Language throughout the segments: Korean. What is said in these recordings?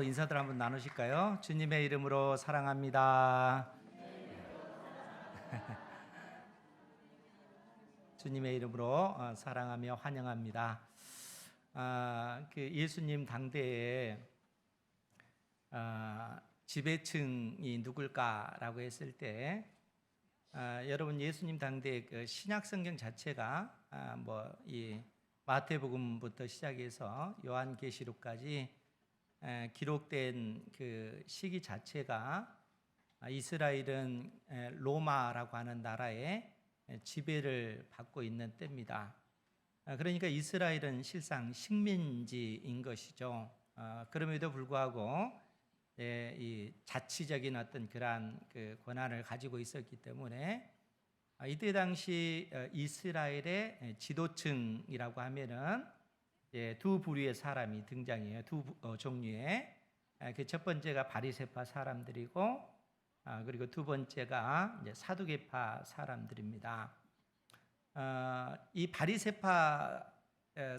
인사들 한번 나누실까요? 주님의 이름으로 사랑합니다. 주님의 이름으로 사랑하며 환영합니다. 예수님 당대에 지배층이 누굴까라고 했을 때 여러분 예수님 당대의 그 신약 성경 자체가 이 마태복음부터 시작해서 요한계시록까지 기록된 그 시기 자체가 이스라엘은 로마라고 하는 나라의 지배를 받고 있는 때입니다. 그러니까 이스라엘은 실상 식민지인 것이죠. 그럼에도 불구하고 이 자치적인 어떤 그러한 그 권한을 가지고 있었기 때문에 이때 당시 이스라엘의 지도층이라고 하면은 두 부류의 사람이 등장해요. 두 종류의. 그 첫 번째가 바리새파 사람들이고, 그리고 두 번째가 이제 사두개파 사람들입니다. 이 바리새파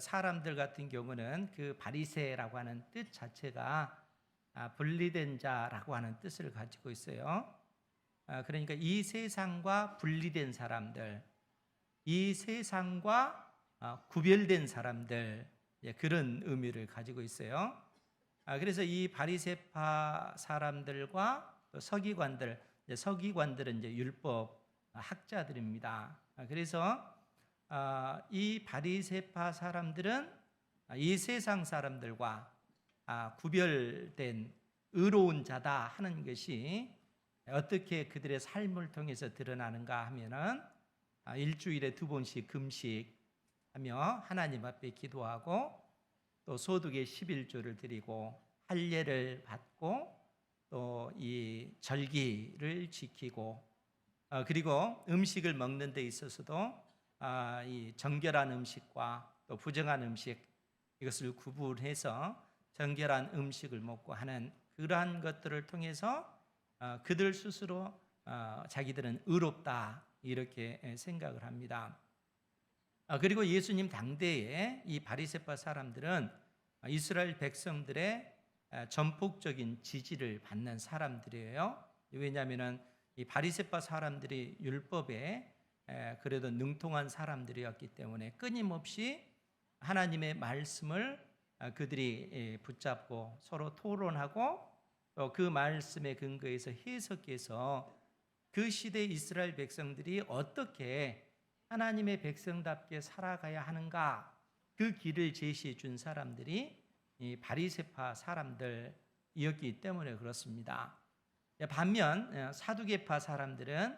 사람들 같은 경우는 그 바리새라고 하는 뜻 자체가 분리된 자라고 하는 뜻을 가지고 있어요. 그러니까 이 세상과 분리된 사람들, 이 세상과 구별된 사람들, 그런 의미를 가지고 있어요. 그래서 이 바리새파 사람들과 또 서기관들은 이제 율법 학자들입니다. 그래서 이 바리새파 사람들은 이 세상 사람들과 구별된 의로운 자다 하는 것이 어떻게 그들의 삶을 통해서 드러나는가 하면은 일주일에 2번씩 금식하며 하나님 앞에 기도하고 또 소득의 11조를 드리고 할례를 받고 또 이 절기를 지키고 그리고 음식을 먹는 데 있어서도 이 정결한 음식과 또 부정한 음식 이것을 구분해서 정결한 음식을 먹고 하는 그러한 것들을 통해서 그들 스스로 자기들은 의롭다 이렇게 생각을 합니다. 그리고 예수님 당대에 이 바리새파 사람들은 이스라엘 백성들의 전폭적인 지지를 받는 사람들이에요. 왜냐하면 이 바리새파 사람들이 율법에 그래도 능통한 사람들이었기 때문에 끊임없이 하나님의 말씀을 그들이 붙잡고 서로 토론하고 또 그 말씀에 근거해서 해석해서 그 시대 이스라엘 백성들이 어떻게 하나님의 백성답게 살아가야 하는가 그 길을 제시해 준 사람들이 이 바리새파 사람들이었기 때문에 그렇습니다. 반면 사두개파 사람들은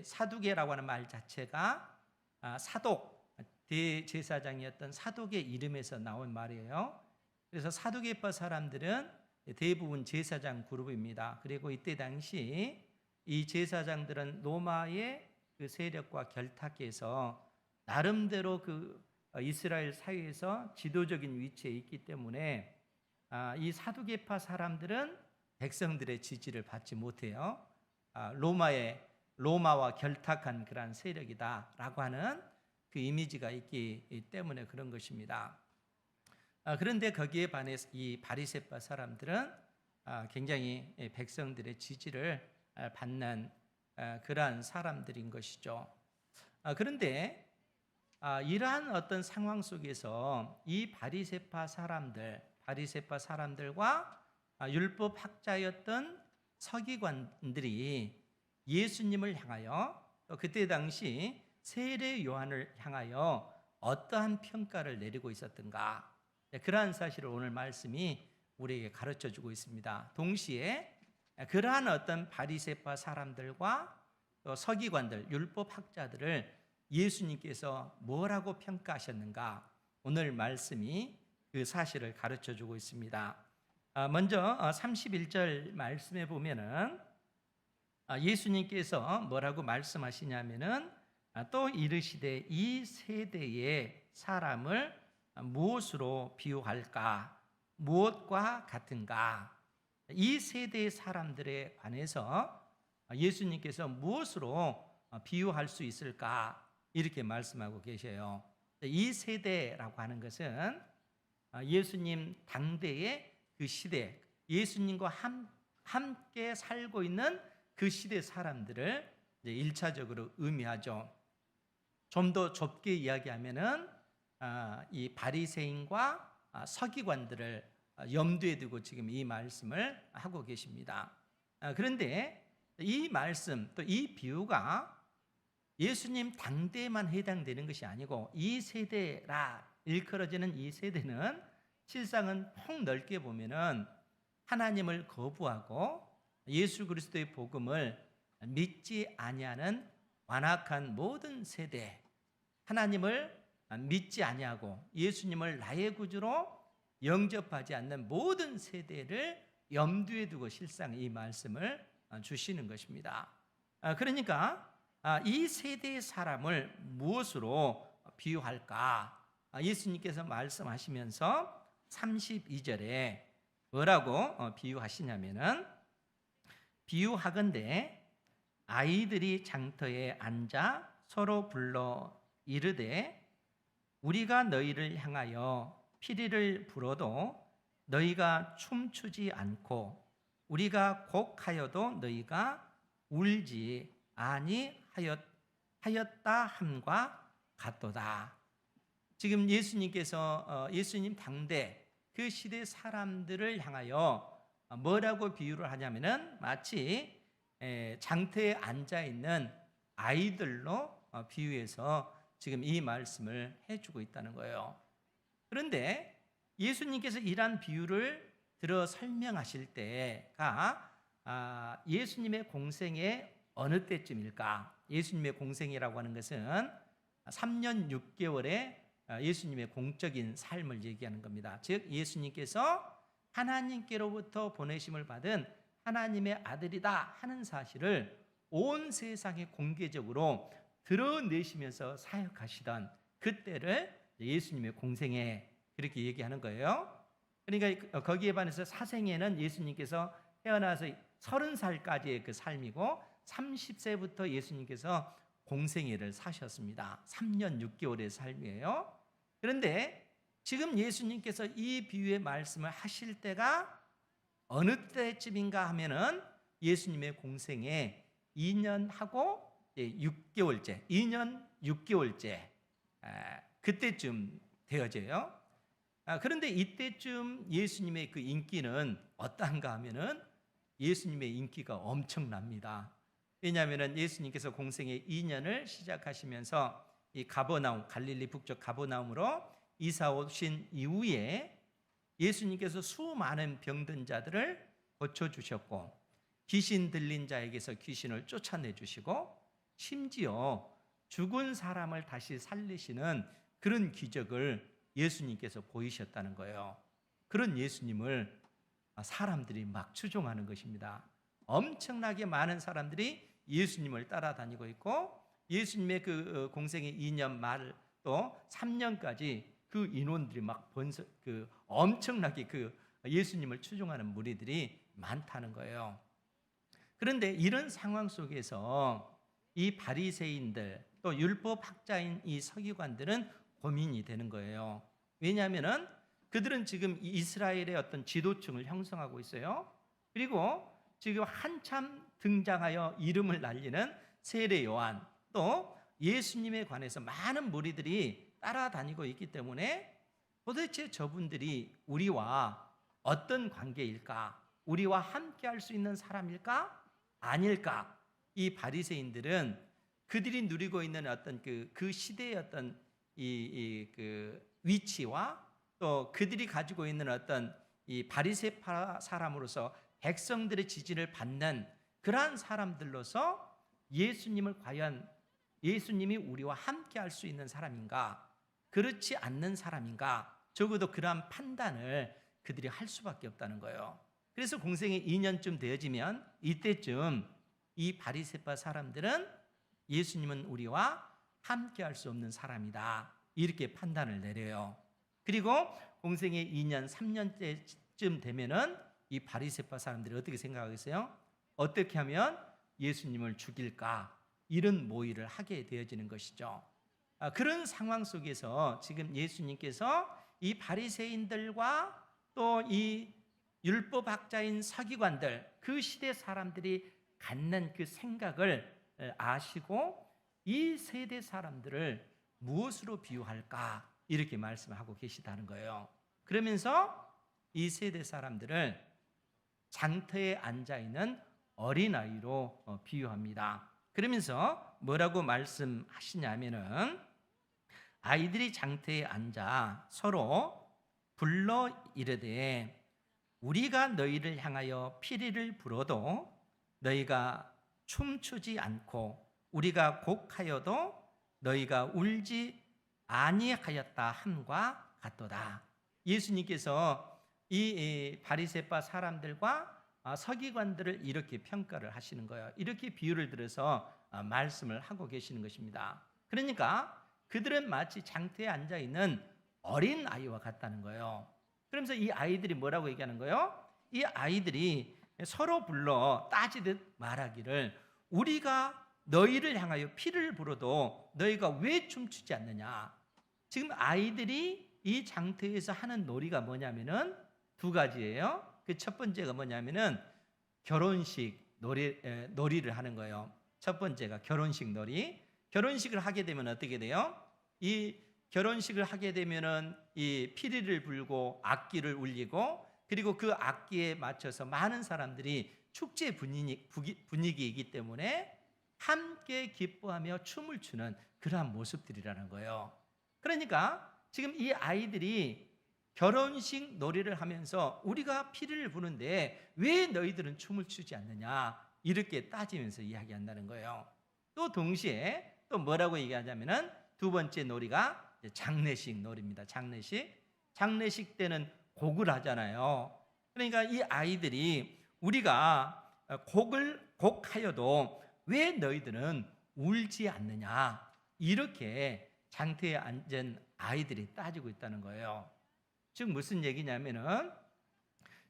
사두개라고 하는 말 자체가 사독 대제사장이었던 사독의 이름에서 나온 말이에요. 그래서 사두개파 사람들은 대부분 제사장 그룹입니다. 그리고 이때 당시 이 제사장들은 로마의 그 세력과 결탁해서 나름대로 그 이스라엘 사회에서 지도적인 위치에 있기 때문에 이 사두개파 사람들은 백성들의 지지를 받지 못해요. 로마와 결탁한 그러한 세력이다라고 하는 그 이미지가 있기 때문에 그런 것입니다. 그런데 거기에 반해서 이 바리새파 사람들은 굉장히 백성들의 지지를 받는 그러한 사람들인 것이죠. 그런데 이러한 어떤 상황 속에서 이 바리새파 사람들과 율법 학자였던 서기관들이 예수님을 향하여 또 그때 당시 세례 요한을 향하여 어떠한 평가를 내리고 있었던가, 그러한 사실을 오늘 말씀이 우리에게 가르쳐 주고 있습니다. 동시에 그러한 어떤 바리새파 사람들과 또 서기관들, 율법 학자들을 예수님께서 뭐라고 평가하셨는가, 오늘 말씀이 그 사실을 가르쳐 주고 있습니다. 먼저 31절 말씀에 보면은 예수님께서 뭐라고 말씀하시냐면은 또 이르시되 이 세대의 사람을 무엇으로 비유할까? 무엇과 같은가? 이 세대의 사람들에 관해서 예수님께서 무엇으로 비유할 수 있을까? 이렇게 말씀하고 계셔요. 이 세대라고 하는 것은 예수님 당대의 그 시대, 예수님과 함께 살고 있는 그 시대 사람들을 이제 1차적으로 의미하죠. 좀 더 좁게 이야기하면은 이 바리새인과 서기관들을 염두에 두고 지금 이 말씀을 하고 계십니다. 그런데 이 말씀 또 이 비유가 예수님 당대에만 해당되는 것이 아니고 이 세대라 일컬어지는 이 세대는 실상은 폭넓게 보면은 하나님을 거부하고 예수 그리스도의 복음을 믿지 아니하는 완악한 모든 세대, 하나님을 믿지 아니하고 예수님을 나의 구주로 영접하지 않는 모든 세대를 염두에 두고 실상 이 말씀을 주시는 것입니다. 그러니까 이 세대의 사람을 무엇으로 비유할까? 예수님께서 말씀하시면서 32절에 뭐라고 비유하시냐면은 비유하건대 아이들이 장터에 앉아 서로 불러 이르되 우리가 너희를 향하여 피리를 불어도 너희가 춤추지 않고 우리가 곡하여도 너희가 울지 아니하였다 함과 같도다. 지금 예수님께서 예수님 당대 그 시대 사람들을 향하여 뭐라고 비유를 하냐면은 마치 장터에 앉아 있는 아이들로 비유해서 지금 이 말씀을 해주고 있다는 거예요. 그런데 예수님께서 이러한 비유를 들어 설명하실 때가 예수님의 공생의 어느 때쯤일까? 예수님의 공생이라고 하는 것은 3년 6개월의 예수님의 공적인 삶을 얘기하는 겁니다. 즉 예수님께서 하나님께로부터 보내심을 받은 하나님의 아들이다 하는 사실을 온 세상에 공개적으로 드러내시면서 사역하시던 그때를 예수님의 공생애 그렇게 얘기하는 거예요. 그러니까 거기에 반해서 사생애는 예수님께서 태어나서 30살까지의 그 삶이고 30세부터 예수님께서 공생애를 사셨습니다. 3년 6개월의 삶이에요. 그런데 지금 예수님께서 이 비유의 말씀을 하실 때가 어느 때쯤인가 하면은 예수님의 공생애 2년하고 6개월째, 2년 6개월째 그때쯤 되어져요. 그런데 이때쯤 예수님의 그 인기는 어떠한가 하면은 예수님의 인기가 엄청납니다. 왜냐하면 예수님께서 공생의 2년을 시작하시면서 이 가버나움, 갈릴리 북쪽 가버나움으로 이사 오신 이후에 예수님께서 수많은 병든 자들을 고쳐주셨고 귀신 들린 자에게서 귀신을 쫓아내 주시고 심지어 죽은 사람을 다시 살리시는 그런 기적을 예수님께서 보이셨다는 거예요. 그런 예수님을 사람들이 막 추종하는 것입니다. 엄청나게 많은 사람들이 예수님을 따라다니고 있고 예수님의 그 공생의 2년 말 또 3년까지 그 인원들이 막 엄청나게 그 예수님을 추종하는 무리들이 많다는 거예요. 그런데 이런 상황 속에서 이 바리새인들 또 율법학자인 이 서기관들은 고민이 되는 거예요. 왜냐하면은 그들은 지금 이스라엘의 어떤 지도층을 형성하고 있어요. 그리고 지금 한참 등장하여 이름을 날리는 세례 요한 또 예수님에 관해서 많은 무리들이 따라다니고 있기 때문에 도대체 저분들이 우리와 어떤 관계일까? 우리와 함께 할 수 있는 사람일까? 아닐까? 이 바리새인들은 그들이 누리고 있는 어떤 그 시대의 어떤 그 위치와 또 그들이 가지고 있는 어떤 이 바리새파 사람으로서 백성들의 지지를 받는 그러한 사람들로서 예수님을 과연 예수님이 우리와 함께 할 수 있는 사람인가? 그렇지 않는 사람인가? 적어도 그러한 판단을 그들이 할 수밖에 없다는 거예요. 그래서 공생이 2년쯤 되어지면 이때쯤 이 바리새파 사람들은 예수님은 우리와 함께 할 수 없는 사람이다. 이렇게 판단을 내려요. 그리고 공생의 2년, 3년째쯤 되면은 이 바리새파 사람들이 어떻게 생각하겠어요? 어떻게 하면 예수님을 죽일까? 이런 모의를 하게 되어지는 것이죠. 그런 상황 속에서 지금 예수님께서 이 바리새인들과 또 이 율법학자인 서기관들, 그 시대 사람들이 갖는 그 생각을 아시고 이 세대 사람들을 무엇으로 비유할까 이렇게 말씀하고 계시다는 거예요. 그러면서 이 세대 사람들을 장터에 앉아있는 어린아이로 비유합니다. 그러면서 뭐라고 말씀하시냐면은 아이들이 장터에 앉아 서로 불러 이르되 우리가 너희를 향하여 피리를 불어도 너희가 춤추지 않고 우리가 곡하여도 너희가 울지 아니하였다 함과 같도다. 예수님께서 이 바리새파 사람들과 서기관들을 이렇게 평가를 하시는 거예요. 이렇게 비유를 들어서 말씀을 하고 계시는 것입니다. 그러니까 그들은 마치 장터에 앉아있는 어린 아이와 같다는 거예요. 그러면서 이 아이들이 뭐라고 얘기하는 거예요? 이 아이들이 서로 불러 따지듯 말하기를 우리가 너희를 향하여 피를 불어도 너희가 왜 춤추지 않느냐. 지금 아이들이 이 장터에서 하는 놀이가 뭐냐면은 두 가지예요. 그 첫 번째가 뭐냐면은 결혼식 놀이를 하는 거예요. 첫 번째가 결혼식 놀이. 결혼식을 하게 되면 어떻게 돼요? 이 결혼식을 하게 되면은 이 피리를 불고 악기를 울리고 그리고 그 악기에 맞춰서 많은 사람들이 축제 분위기이기 때문에 함께 기뻐하며 춤을 추는 그러한 모습들이라는 거예요. 그러니까 지금 이 아이들이 결혼식 놀이를 하면서 우리가 피리를 부는데 왜 너희들은 춤을 추지 않느냐 이렇게 따지면서 이야기한다는 거예요. 또 동시에 또 뭐라고 얘기하냐면은 두 번째 놀이가 장례식 놀이입니다. 장례식 때는 곡을 하잖아요. 그러니까 이 아이들이 우리가 곡하여도 왜 너희들은 울지 않느냐 이렇게 장터에 앉은 아이들이 따지고 있다는 거예요. 즉 무슨 얘기냐면은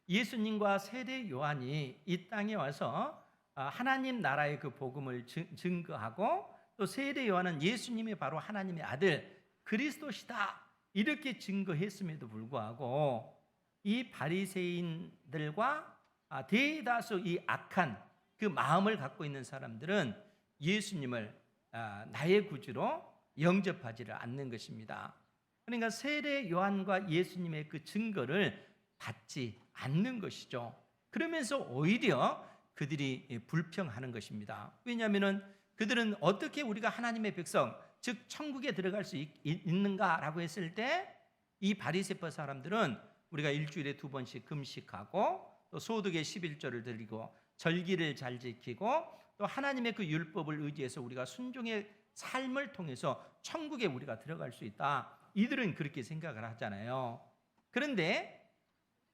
예수님과 세례 요한이 이 땅에 와서 하나님 나라의 그 복음을 증거하고 또 세례 요한은 예수님이 바로 하나님의 아들 그리스도시다 이렇게 증거했음에도 불구하고 이 바리새인들과 대다수 이 악한 그 마음을 갖고 있는 사람들은 예수님을 나의 구주로 영접하지를 않는 것입니다. 그러니까 세례 요한과 예수님의 그 증거를 받지 않는 것이죠. 그러면서 오히려 그들이 불평하는 것입니다. 왜냐하면 그들은 어떻게 우리가 하나님의 백성 즉 천국에 들어갈 수 있는가라고 했을 때 이 바리새파 사람들은 우리가 일주일에 2번씩 금식하고 또 소득의 11조를 드리고 절기를 잘 지키고 또 하나님의 그 율법을 의지해서 우리가 순종의 삶을 통해서 천국에 우리가 들어갈 수 있다. 이들은 그렇게 생각을 하잖아요. 그런데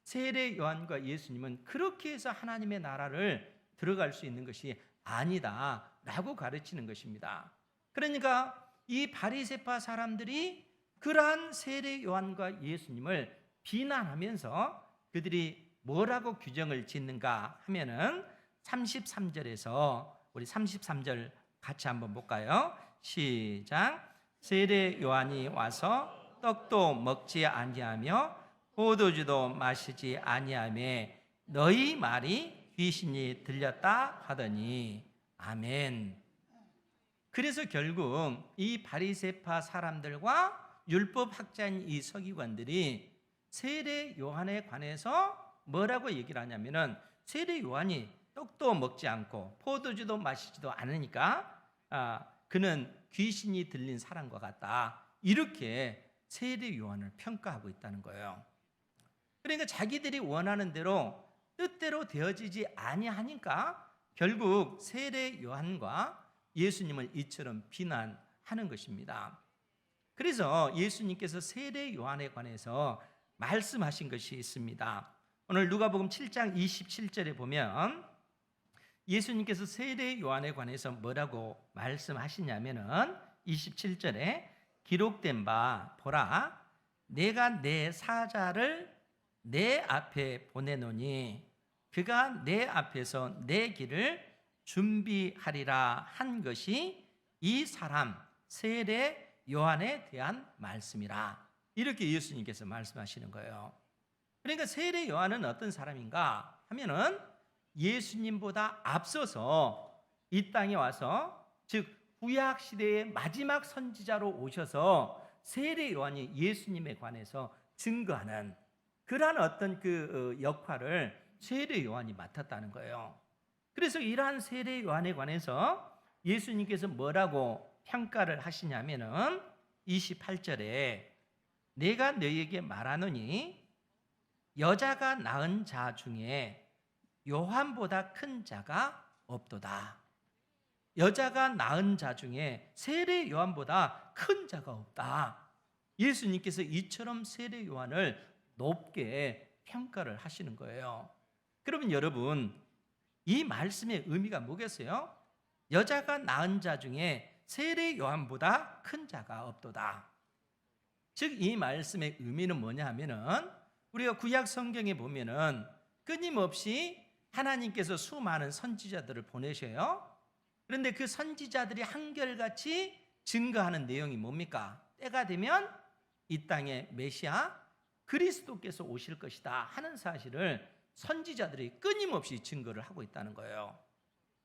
세례 요한과 예수님은 그렇게 해서 하나님의 나라를 들어갈 수 있는 것이 아니다라고 가르치는 것입니다. 그러니까 이 바리새파 사람들이 그러한 세례 요한과 예수님을 비난하면서 그들이 뭐라고 규정을 짓는가 하면은 33절에서 우리 33절 같이 한번 볼까요? 시작. 세례 요한이 와서 떡도 먹지 아니하며 포도주도 마시지 아니하며 너희 말이 귀신이 들렸다 하더니 아멘. 그래서 결국 이 바리새파 사람들과 율법학자인 이 서기관들이 세례 요한에 관해서 뭐라고 얘기를 하냐면은 세례 요한이 떡도 먹지 않고 포도주도 마시지도 않으니까 그는 귀신이 들린 사람과 같다. 이렇게 세례 요한을 평가하고 있다는 거예요. 그러니까 자기들이 원하는 대로 뜻대로 되어지지 아니하니까 결국 세례 요한과 예수님을 이처럼 비난하는 것입니다. 그래서 예수님께서 세례 요한에 관해서 말씀하신 것이 있습니다. 오늘 누가복음 7장 27절에 보면 예수님께서 세례 요한에 관해서 뭐라고 말씀하시냐면은 27절에 기록된 바 보라 내가 내 사자를 내 앞에 보내노니 그가 내 앞에서 내 길을 준비하리라 한 것이 이 사람 세례 요한에 대한 말씀이라. 이렇게 예수님께서 말씀하시는 거예요. 그러니까 세례 요한은 어떤 사람인가 하면은 예수님보다 앞서서 이 땅에 와서, 즉 구약 시대의 마지막 선지자로 오셔서 세례 요한이 예수님에 관해서 증거하는 그러한 어떤 그 역할을 세례 요한이 맡았다는 거예요. 그래서 이러한 세례 요한에 관해서 예수님께서 뭐라고 평가를 하시냐면은 28절에 내가 너희에게 말하노니 여자가 낳은 자 중에 요한보다 큰 자가 없도다. 여자가 낳은 자 중에 세례 요한보다 큰 자가 없다. 예수님께서 이처럼 세례 요한을 높게 평가를 하시는 거예요. 그러면 여러분, 이 말씀의 의미가 뭐겠어요? 여자가 낳은 자 중에 세례 요한보다 큰 자가 없도다. 즉 이 말씀의 의미는 뭐냐 하면은, 우리가 구약 성경에 보면은 끊임없이 하나님께서 수많은 선지자들을 보내셔요. 그런데 그 선지자들이 한결같이 증거하는 내용이 뭡니까? 때가 되면 이 땅에 메시아 그리스도께서 오실 것이다 하는 사실을 선지자들이 끊임없이 증거를 하고 있다는 거예요.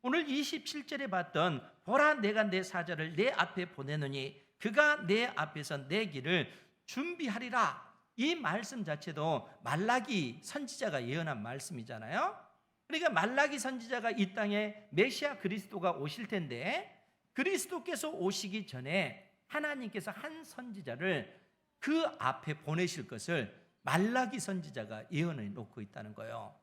오늘 27절에 봤던 보라 내가 내 사자를 내 앞에 보내노니 그가 내 앞에서 내 길을 준비하리라. 이 말씀 자체도 말라기 선지자가 예언한 말씀이잖아요. 그러니까 말라기 선지자가 이 땅에 메시아 그리스도가 오실 텐데, 그리스도께서 오시기 전에 하나님께서 한 선지자를 그 앞에 보내실 것을 말라기 선지자가 예언해 놓고 있다는 거예요.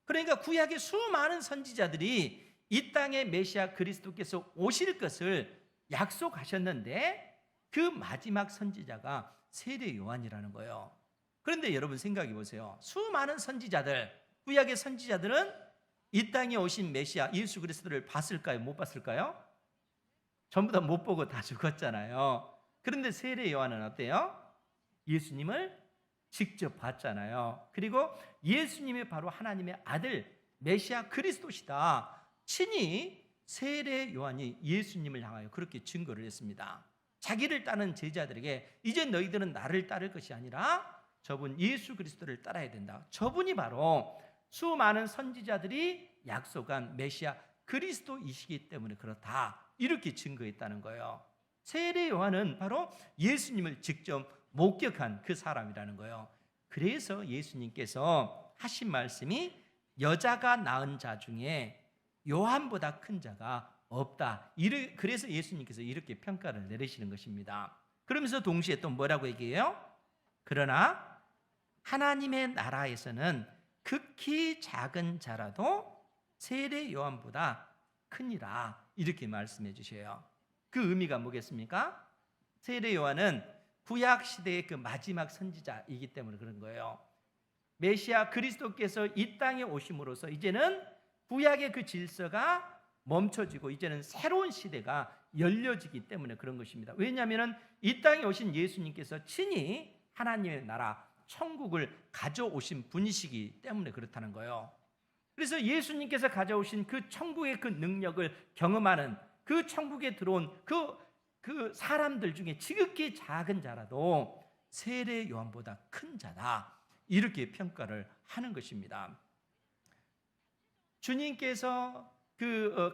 그러니까 구약의 수많은 선지자들이 이 땅에 메시아 그리스도께서 오실 것을 약속하셨는데 그 마지막 선지자가 세례 요한이라는 거예요. 그런데 여러분 생각해 보세요. 수많은 선지자들, 구약의 선지자들은 이 땅에 오신 메시아 예수 그리스도를 봤을까요? 못 봤을까요? 전부 다 못 보고 다 죽었잖아요. 그런데 세례 요한은 어때요? 예수님을 직접 봤잖아요. 그리고 예수님이 바로 하나님의 아들 메시아 그리스도시다. 친히 세례 요한이 예수님을 향하여 그렇게 증거를 했습니다. 자기를 따르는 제자들에게 이제 너희들은 나를 따를 것이 아니라 저분 예수 그리스도를 따라야 된다. 저분이 바로 수많은 선지자들이 약속한 메시아 그리스도이시기 때문에 그렇다. 이렇게 증거했다는 거예요. 세례 요한은 바로 예수님을 직접 목격한 그 사람이라는 거예요. 그래서 예수님께서 하신 말씀이 여자가 낳은 자 중에 요한보다 큰 자가 없다. 그래서 예수님께서 이렇게 평가를 내리시는 것입니다. 그러면서 동시에 또 뭐라고 얘기해요? 그러나 하나님의 나라에서는 극히 작은 자라도 세례 요한보다 크니라. 이렇게 말씀해 주셔요. 그 의미가 뭐겠습니까? 세례 요한은 구약 시대의 그 마지막 선지자이기 때문에 그런 거예요. 메시아 그리스도께서 이 땅에 오심으로써 이제는 구약의 그 질서가 멈춰지고 이제는 새로운 시대가 열려지기 때문에 그런 것입니다. 왜냐하면 이 땅에 오신 예수님께서 친히 하나님의 나라 천국을 가져오신 분이시기 때문에 그렇다는 거예요. 그래서 예수님께서 가져오신 그 천국의 그 능력을 경험하는 그 천국에 들어온 그 사람들 중에 지극히 작은 자라도 세례 요한보다 큰 자다. 이렇게 평가를 하는 것입니다. 주님께서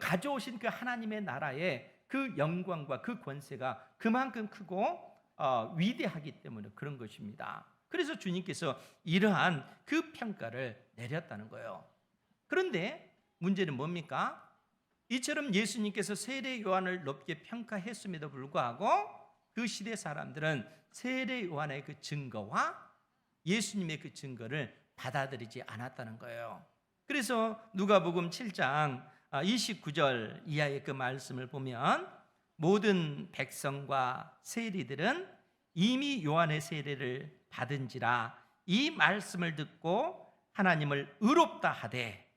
가져오신 그 하나님의 나라의 그 영광과 그 권세가 그만큼 크고 위대하기 때문에 그런 것입니다. 그래서 주님께서 이러한 그 평가를 내렸다는 거예요. 그런데 문제는 뭡니까? 이처럼 예수님께서 세례 요한을 높게 평가했음에도 불구하고 그 시대 사람들은 세례 요한의 그 증거와 예수님의 그 증거를 받아들이지 않았다는 거예요. 그래서 누가복음 7장 29절 이하의 그 말씀을 보면 모든 백성과 세리들은 이미 요한의 세례를 받은지라 이 말씀을 듣고 하나님을 의롭다 하되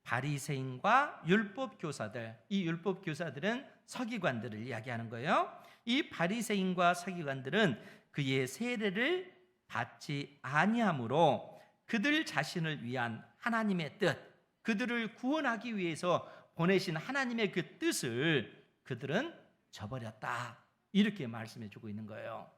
바리새인과 율법 교사들, 이 율법 교사들은 서기관들을 이야기하는 거예요. 이 바리새인과 서기관들은 그의 세례를 받지 아니하므로 그들 자신을 위한 하나님의 뜻, 그들을 구원하기 위해서 보내신 하나님의 그 뜻을 그들은 저버렸다. 이렇게 말씀해 주고 있는 거예요.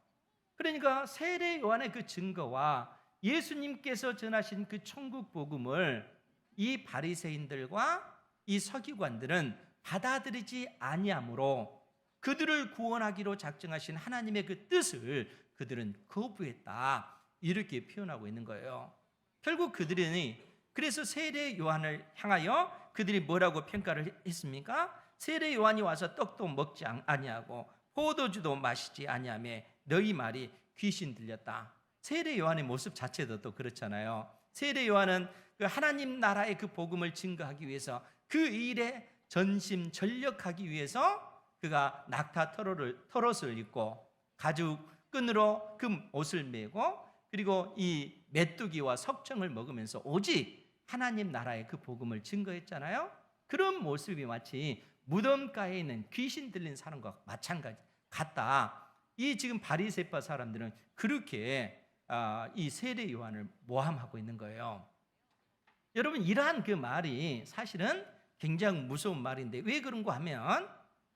그러니까 세례 요한의 그 증거와 예수님께서 전하신 그 천국 복음을 이 바리새인들과 이 서기관들은 받아들이지 아니하므로 그들을 구원하기로 작정하신 하나님의 그 뜻을 그들은 거부했다, 이렇게 표현하고 있는 거예요. 결국 그들은 그래서 세례 요한을 향하여 그들이 뭐라고 평가를 했습니까? 세례 요한이 와서 떡도 먹지 아니하고 포도주도 마시지 아니하며 너희 말이 귀신 들렸다. 세례 요한의 모습 자체도 또 그렇잖아요. 세례 요한은 그 하나님 나라의 그 복음을 증거하기 위해서 그 일에 전심전력하기 위해서 그가 낙타 털옷을 입고 가죽 끈으로 그 옷을 메고 그리고 이 메뚜기와 석청을 먹으면서 오직 하나님 나라의 그 복음을 증거했잖아요. 그런 모습이 마치 무덤가에 있는 귀신 들린 사람과 마찬가지 같다. 이 지금 바리새파 사람들은 그렇게 이 세례 요한을 모함하고 있는 거예요. 여러분, 이러한 그 말이 사실은 굉장히 무서운 말인데 왜 그런가 하면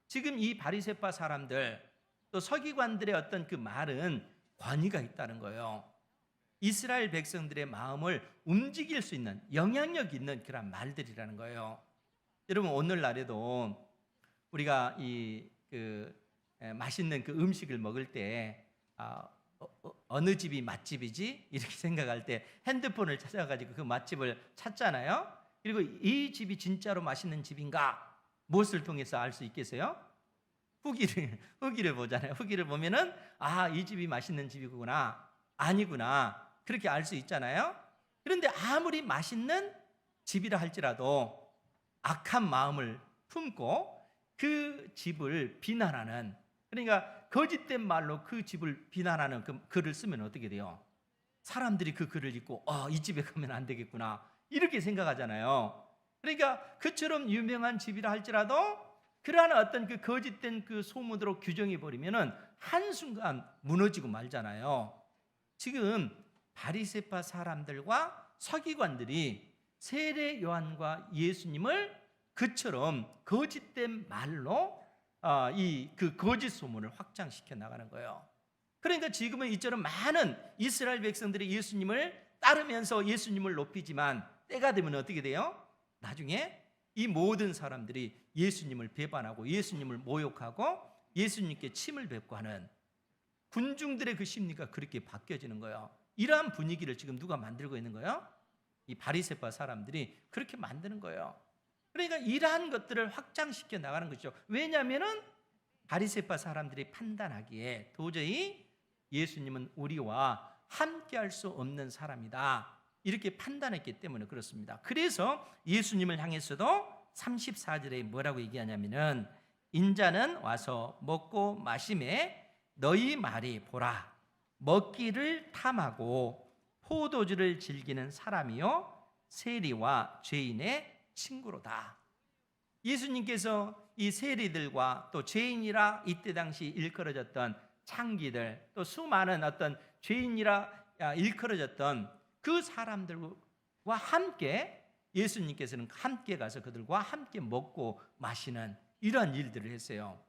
지금 이 바리새파 사람들 또 서기관들의 어떤 그 말은 권위가 있다는 거예요. 이스라엘 백성들의 마음을 움직일 수 있는 영향력 있는 그런 말들이라는 거예요. 여러분, 오늘날에도 우리가 맛있는 그 음식을 먹을 때 어느 집이 맛집이지? 이렇게 생각할 때 핸드폰을 찾아가지고 그 맛집을 찾잖아요. 그리고 이 집이 진짜로 맛있는 집인가? 무엇을 통해서 알 수 있겠어요? 후기를 보잖아요. 후기를 보면은 이 집이 맛있는 집이구나, 아니구나, 그렇게 알 수 있잖아요. 그런데 아무리 맛있는 집이라 할지라도 악한 마음을 품고 그 집을 비난하는, 그러니까 거짓된 말로 그 집을 비난하는 그 글을 쓰면 어떻게 돼요? 사람들이 그 글을 읽고 이 집에 가면 안 되겠구나, 이렇게 생각하잖아요. 그러니까 그처럼 유명한 집이라 할지라도 그러한 어떤 그 거짓된 그 소문으로 규정해 버리면은 한순간 무너지고 말잖아요. 지금 바리새파 사람들과 서기관들이 세례 요한과 예수님을 그처럼 거짓된 말로 그 거짓 소문을 확장시켜 나가는 거예요. 그러니까 지금은 이처럼 많은 이스라엘 백성들이 예수님을 따르면서 예수님을 높이지만 때가 되면 어떻게 돼요? 나중에 이 모든 사람들이 예수님을 배반하고 예수님을 모욕하고 예수님께 침을 뱉고 하는 군중들의 그 심리가 그렇게 바뀌어지는 거예요. 이러한 분위기를 지금 누가 만들고 있는 거예요? 이 바리새파 사람들이 그렇게 만드는 거예요. 그러니까 이러한 것들을 확장시켜 나가는 것이죠. 왜냐하면은 바리새파 사람들이 판단하기에 도저히 예수님은 우리와 함께할 수 없는 사람이다, 이렇게 판단했기 때문에 그렇습니다. 그래서 예수님을 향해서도 34절에 뭐라고 얘기하냐면은 인자는 와서 먹고 마시매 너희 말이 보라 먹기를 탐하고 포도주를 즐기는 사람이요 세리와 죄인의 친구로다. 예수님께서 이 세리들과 또 죄인이라 이때 당시 일컬어졌던 창기들, 또 수많은 어떤 죄인이라 일컬어졌던 그 사람들과 함께 예수님께서는 함께 가서 그들과 함께 먹고 마시는 이러한 일들을 했어요.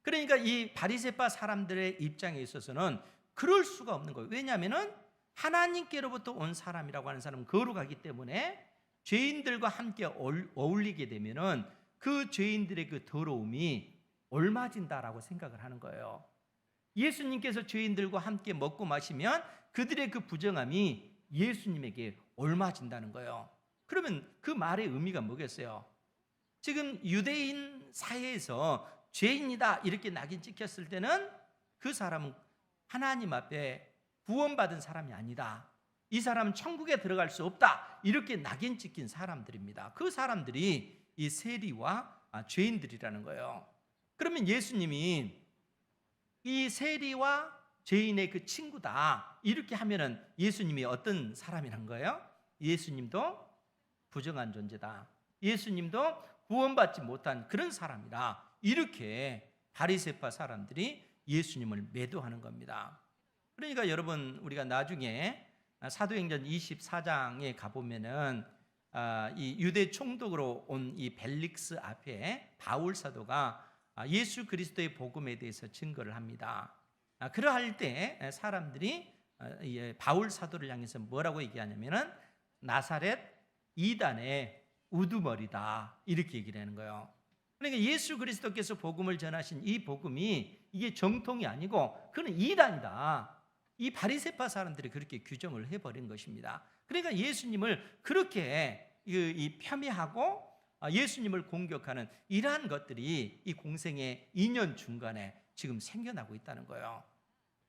그러니까 이 바리새파 사람들의 입장에 있어서는 그럴 수가 없는 거예요. 왜냐하면 하나님께로부터 온 사람이라고 하는 사람은 거룩하기 때문에 죄인들과 함께 어울리게 되면은 그 죄인들의 그 더러움이 옮아진다라고 생각을 하는 거예요. 예수님께서 죄인들과 함께 먹고 마시면 그들의 그 부정함이 예수님에게 옮아진다는 거예요. 그러면 그 말의 의미가 뭐겠어요? 지금 유대인 사회에서 죄인이다 이렇게 낙인 찍혔을 때는 그 사람은 하나님 앞에 구원받은 사람이 아니다, 이 사람은 천국에 들어갈 수 없다, 이렇게 낙인 찍힌 사람들입니다. 그 사람들이 이 세리와 죄인들이라는 거예요. 그러면 예수님이 이 세리와 죄인의 그 친구다 이렇게 하면은 예수님이 어떤 사람이란 거예요? 예수님도 부정한 존재다, 예수님도 구원받지 못한 그런 사람이다, 이렇게 바리새파 사람들이 예수님을 매도하는 겁니다. 그러니까 여러분, 우리가 나중에 사도행전 24장에 가보면은 이 유대 총독으로 온 이 벨릭스 앞에 바울 사도가 예수 그리스도의 복음에 대해서 증거를 합니다. 그러할 때 사람들이 바울 사도를 향해서 뭐라고 얘기하냐면은 나사렛 이단의 우두머리다 이렇게 얘기를 하는 거예요. 그러니까 예수 그리스도께서 복음을 전하신 이 복음이 이게 정통이 아니고 그는 이단이다. 이 바리새파 사람들이 그렇게 규정을 해버린 것입니다. 그러니까 예수님을 그렇게 폄훼하고 예수님을 공격하는 이러한 것들이 이 공생의 2년 중간에 지금 생겨나고 있다는 거예요.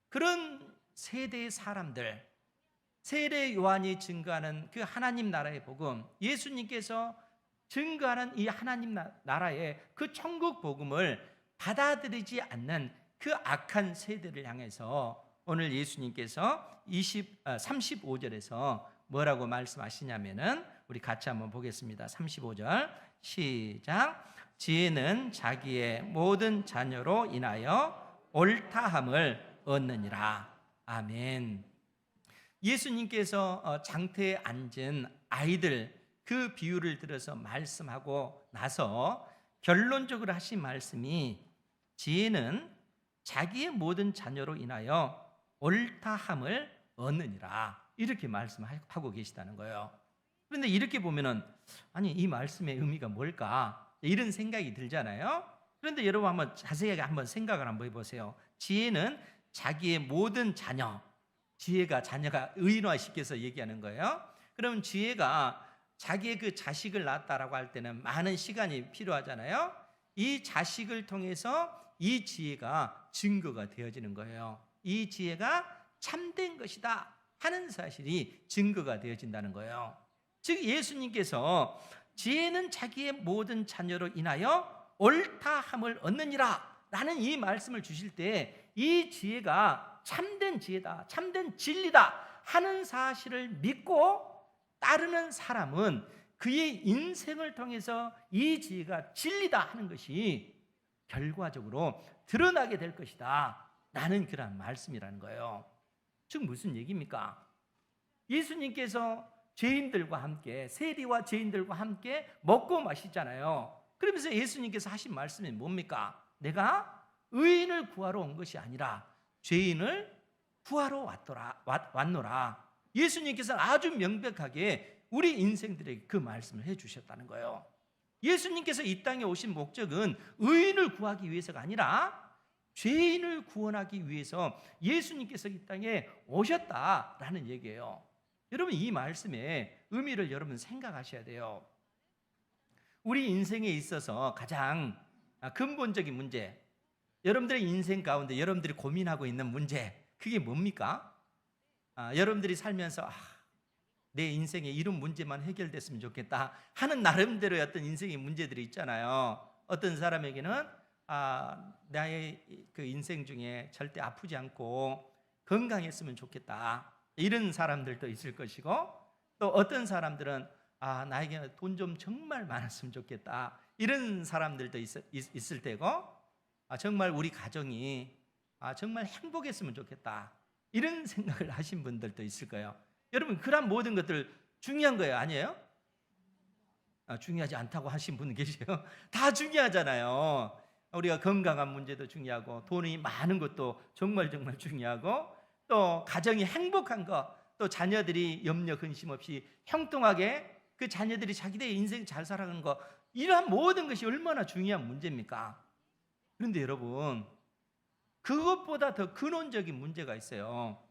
그런 세대의 사람들, 세례 요한이 증거하는 그 하나님 나라의 복음, 예수님께서 증거하는 이 하나님 나라의 그 천국 복음을 받아들이지 않는 그 악한 세대를 향해서 오늘 예수님께서 35절에서 뭐라고 말씀하시냐면은 우리 같이 한번 보겠습니다. 35절 시작. 지혜는 자기의 모든 자녀로 인하여 옳다함을 얻느니라. 아멘. 예수님께서 장터에 앉은 아이들 그 비유를 들어서 말씀하고 나서 결론적으로 하신 말씀이 지혜는 자기의 모든 자녀로 인하여 옳다함을 얻느니라 이렇게 말씀하고 계시다는 거예요. 그런데 이렇게 보면은 아니 이 말씀의 의미가 뭘까 이런 생각이 들잖아요. 그런데 여러분 한번 자세하게 한번 생각을 한번 해보세요. 지혜는 자기의 모든 자녀, 지혜가 자녀가 의인화시켜서 얘기하는 거예요. 그러면 지혜가 자기의 그 자식을 낳았다라고 할 때는 많은 시간이 필요하잖아요. 이 자식을 통해서 이 지혜가 증거가 되어지는 거예요. 이 지혜가 참된 것이다 하는 사실이 증거가 되어진다는 거예요. 즉 예수님께서 지혜는 자기의 모든 자녀로 인하여 옳다함을 얻느니라 라는 이 말씀을 주실 때 이 지혜가 참된 지혜다, 참된 진리다 하는 사실을 믿고 따르는 사람은 그의 인생을 통해서 이 지혜가 진리다 하는 것이 결과적으로 드러나게 될 것이다 라는 그런 말씀이라는 거예요. 즉 무슨 얘기입니까? 예수님께서 죄인들과 함께, 세리와 죄인들과 함께 먹고 마시잖아요. 그러면서 예수님께서 하신 말씀이 뭡니까? 내가 의인을 구하러 온 것이 아니라 죄인을 구하러 왔노라. 예수님께서는 아주 명백하게 우리 인생들에게 그 말씀을 해주셨다는 거예요. 예수님께서 이 땅에 오신 목적은 의인을 구하기 위해서가 아니라 죄인을 구원하기 위해서 예수님께서 이 땅에 오셨다라는 얘기예요. 여러분 이 말씀의 의미를 여러분 생각하셔야 돼요. 우리 인생에 있어서 가장 근본적인 문제, 여러분들의 인생 가운데 여러분들이 고민하고 있는 문제, 그게 뭡니까? 여러분들이 살면서 내 인생에 이런 문제만 해결됐으면 좋겠다 하는 나름대로의 어떤 인생의 문제들이 있잖아요. 어떤 사람에게는 나의 그 인생 중에 절대 아프지 않고 건강했으면 좋겠다 이런 사람들도 있을 것이고, 또 어떤 사람들은 나에게 돈 좀 정말 많았으면 좋겠다 이런 사람들도 있을 테고, 정말 우리 가정이 정말 행복했으면 좋겠다 이런 생각을 하신 분들도 있을 거예요. 여러분 그런 모든 것들 중요한 거예요, 아니에요? 중요하지 않다고 하신 분 계세요? 다 중요하잖아요. 우리가 건강한 문제도 중요하고 돈이 많은 것도 정말 중요하고, 또 가정이 행복한 것, 또 자녀들이 염려 근심 없이 형통하게 그 자녀들이 자기들의 인생 잘 살아가는 것, 이러한 모든 것이 얼마나 중요한 문제입니까? 그런데 여러분 그것보다 더 근원적인 문제가 있어요.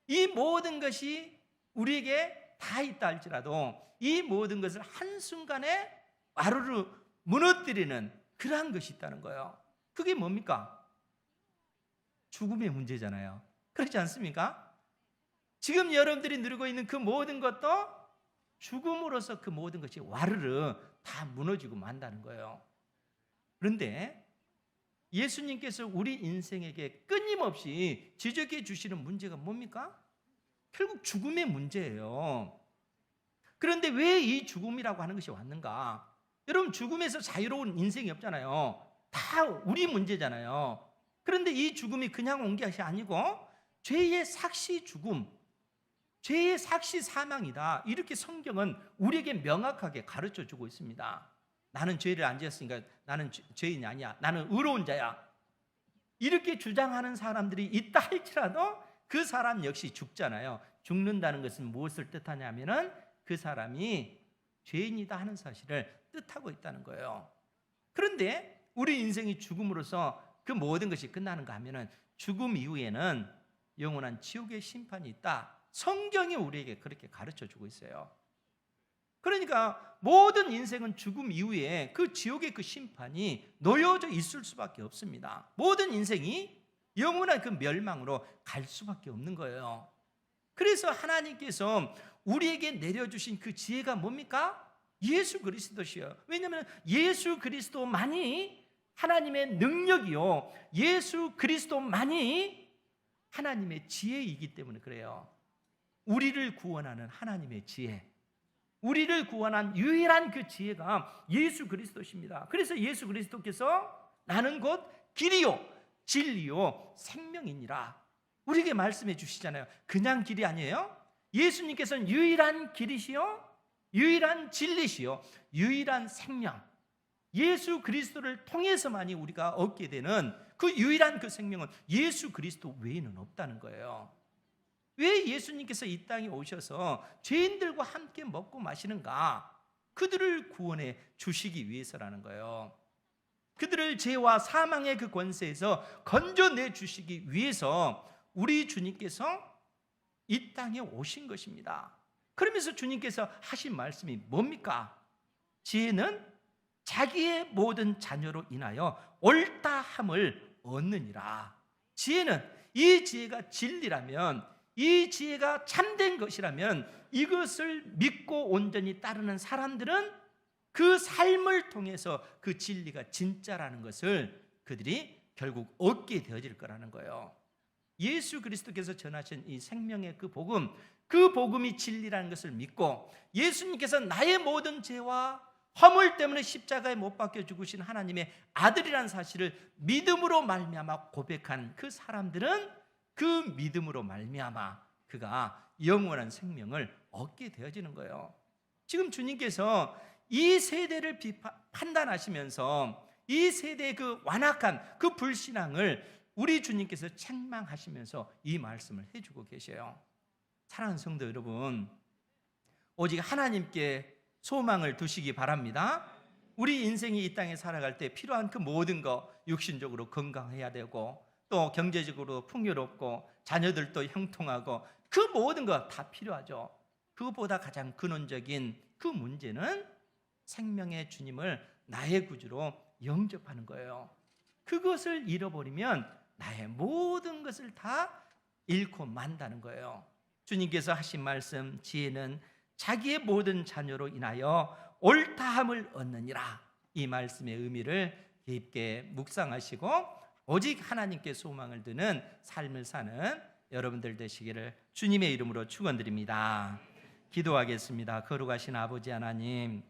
이 모든 것이 우리에게 다 있다 할지라도 이 모든 것을 한순간에 와르르 무너뜨리는 그러한 것이 있다는 거예요. 그게 뭡니까? 죽음의 문제잖아요. 그렇지 않습니까? 지금 여러분들이 누리고 있는 그 모든 것도 죽음으로써 그 모든 것이 와르르 다 무너지고 만다는 거예요. 그런데 예수님께서 우리 인생에게 끊임없이 지적해 주시는 문제가 뭡니까? 결국 죽음의 문제예요. 그런데 왜 이 죽음이라고 하는 것이 왔는가? 여러분 죽음에서 자유로운 인생이 없잖아요. 다 우리 문제잖아요. 그런데 이 죽음이 그냥 온 것이 아니고 죄의 삭시 죽음, 죄의 삭시 사망이다. 이렇게 성경은 우리에게 명확하게 가르쳐 주고 있습니다. 나는 죄를 안 지었으니까 나는 죄인이 아니야, 나는 의로운 자야, 이렇게 주장하는 사람들이 있다 할지라도 그 사람 역시 죽잖아요. 죽는다는 것은 무엇을 뜻하냐면은 그 사람이 죄인이다 하는 사실을 뜻하고 있다는 거예요. 그런데 우리 인생이 죽음으로써 그 모든 것이 끝나는가 하면은 죽음 이후에는 영원한 지옥의 심판이 있다. 성경이 우리에게 그렇게 가르쳐 주고 있어요. 그러니까 모든 인생은 죽음 이후에 그 지옥의 그 심판이 놓여져 있을 수밖에 없습니다. 모든 인생이 영원한 그 멸망으로 갈 수밖에 없는 거예요. 그래서 하나님께서 우리에게 내려주신 그 지혜가 뭡니까? 예수 그리스도시요. 왜냐하면 예수 그리스도만이 하나님의 능력이요, 예수 그리스도만이 하나님의 지혜이기 때문에 그래요. 우리를 구원하는 하나님의 지혜, 우리를 구원한 유일한 그 지혜가 예수 그리스도십니다. 그래서 예수 그리스도께서 나는 곧 길이요 진리요 생명이니라 우리에게 말씀해 주시잖아요. 그냥 길이 아니에요. 예수님께서는 유일한 길이시요, 유일한 진리시요, 유일한 생명, 예수 그리스도를 통해서만이 우리가 얻게 되는 그 유일한 그 생명은 예수 그리스도 외에는 없다는 거예요. 왜 예수님께서 이 땅에 오셔서 죄인들과 함께 먹고 마시는가? 그들을 구원해 주시기 위해서라는 거예요. 그들을 죄와 사망의 그 권세에서 건져내 주시기 위해서 우리 주님께서 이 땅에 오신 것입니다. 그러면서 주님께서 하신 말씀이 뭡니까? 지혜는 자기의 모든 자녀로 인하여 옳다함을 얻느니라. 지혜는, 이 지혜가 진리라면, 이 지혜가 참된 것이라면 이것을 믿고 온전히 따르는 사람들은 그 삶을 통해서 그 진리가 진짜라는 것을 그들이 결국 얻게 되어질 거라는 거예요. 예수 그리스도께서 전하신 이 생명의 그 복음, 그 복음이 진리라는 것을 믿고 예수님께서 나의 모든 죄와 허물 때문에 십자가에 못 박혀 죽으신 하나님의 아들이라는 사실을 믿음으로 말미암아 고백한 그 사람들은 그 믿음으로 말미암아 그가 영원한 생명을 얻게 되어지는 거예요. 지금 주님께서 이 세대를 판단하시면서 이 세대의 그 완악한 그 불신앙을 우리 주님께서 책망하시면서 이 말씀을 해주고 계셔요. 사랑하는 성도 여러분, 오직 하나님께 소망을 두시기 바랍니다. 우리 인생이 이 땅에 살아갈 때 필요한 그 모든 거, 육신적으로 건강해야 되고 또 경제적으로 풍요롭고 자녀들도 형통하고 그 모든 거 다 필요하죠. 그것보다 가장 근원적인 그 문제는 생명의 주님을 나의 구주로 영접하는 거예요. 그것을 잃어버리면 나의 모든 것을 다 잃고 만다는 거예요. 주님께서 하신 말씀, 지혜는 자기의 모든 자녀로 인하여 옳다함을 얻느니라. 이 말씀의 의미를 깊게 묵상하시고 오직 하나님께 소망을 두는 삶을 사는 여러분들 되시기를 주님의 이름으로 축원드립니다. 기도하겠습니다. 거룩하신 아버지 하나님,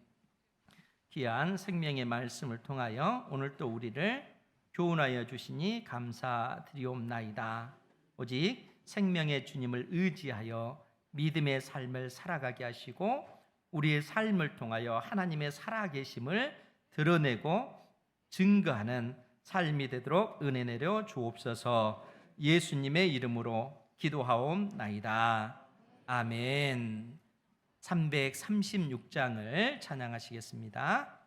귀한 생명의 말씀을 통하여 오늘 또 우리를 교훈하여 주시니 감사드리옵나이다. 오직 생명의 주님을 의지하여 믿음의 삶을 살아가게 하시고 우리의 삶을 통하여 하나님의 살아계심을 드러내고 증거하는 삶이 되도록 은혜 내려 주옵소서. 예수님의 이름으로 기도하옵나이다. 아멘. 336장을 찬양하시겠습니다.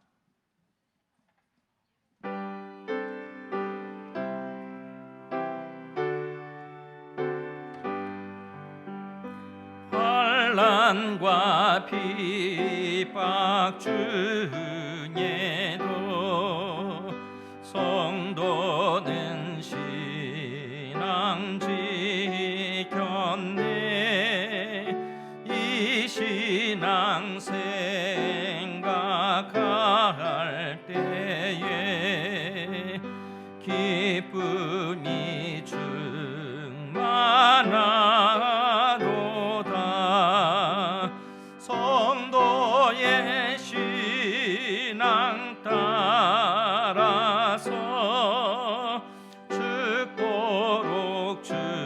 환난과 핍박 중에도 성도는 신앙 지켰네. 이 신앙 생각할 때에 기쁨이 충만하도다. 성도의 신앙 따라서 죽도록 충성하겠네.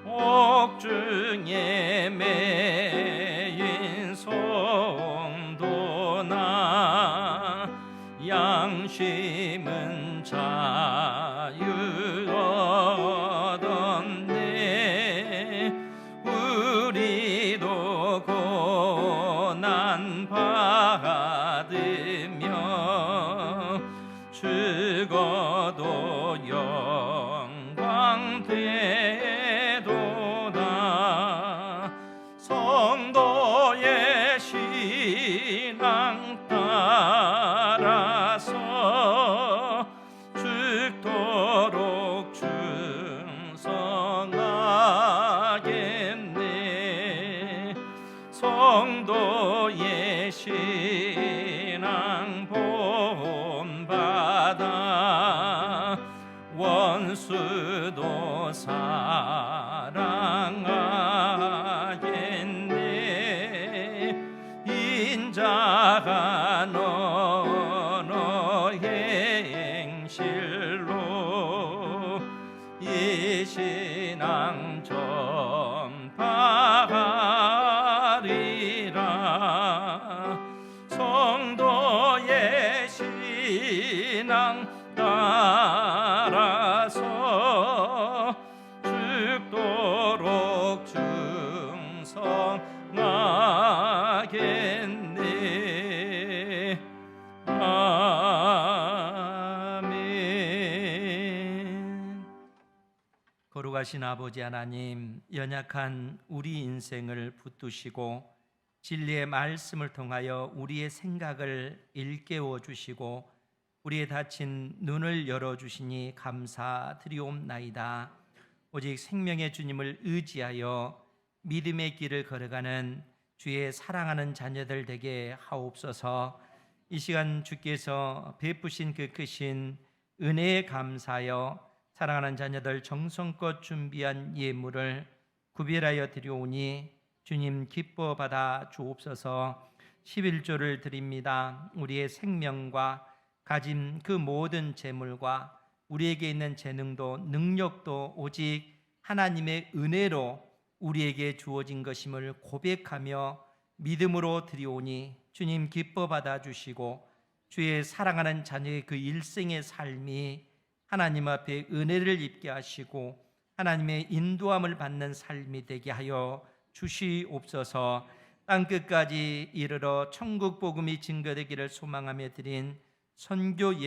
옥중에 매인 성도나 양심은 자유 얻었네. 우리도 고난 받으며 죽어도 영광 되도다. 성도의 신앙 따라서 죽도록 충성하겠네. 성도의 신앙 본받아 원수도 사랑하겠네. 인자가 너의 행실로 이 신앙 전파하리라. 성도의 신앙 따라서 죽도록 충성하겠네. 아멘. 거룩하신 아버지 하나님, 연약한 우리 인생을 붙드시고 진리의 말씀을 통하여 우리의 생각을 일깨워 주시고 우리의 닫힌 눈을 열어주시니 감사드리옵나이다. 오직 생명의 주님을 의지하여 믿음의 길을 걸어가는 주의 사랑하는 자녀들 되게 하옵소서. 이 시간 주께서 베푸신 그 크신 은혜에 감사하여 사랑하는 자녀들 정성껏 준비한 예물을 구별하여 드려오니 주님 기뻐 받아 주옵소서. 11조를 드립니다. 우리의 생명과 가진 그 모든 재물과 우리에게 있는 재능도 능력도 오직 하나님의 은혜로 우리에게 주어진 것임을 고백하며 믿음으로 드리오니 주님 기뻐 받아 주시고 주의 사랑하는 자녀의 그 일생의 삶이 하나님 앞에 은혜를 입게 하시고 하나님의 인도함을 받는 삶이 되게 하여 주시옵소서. 땅끝까지 이르러 천국 복음이 증거되기를 소망하며 드린 선교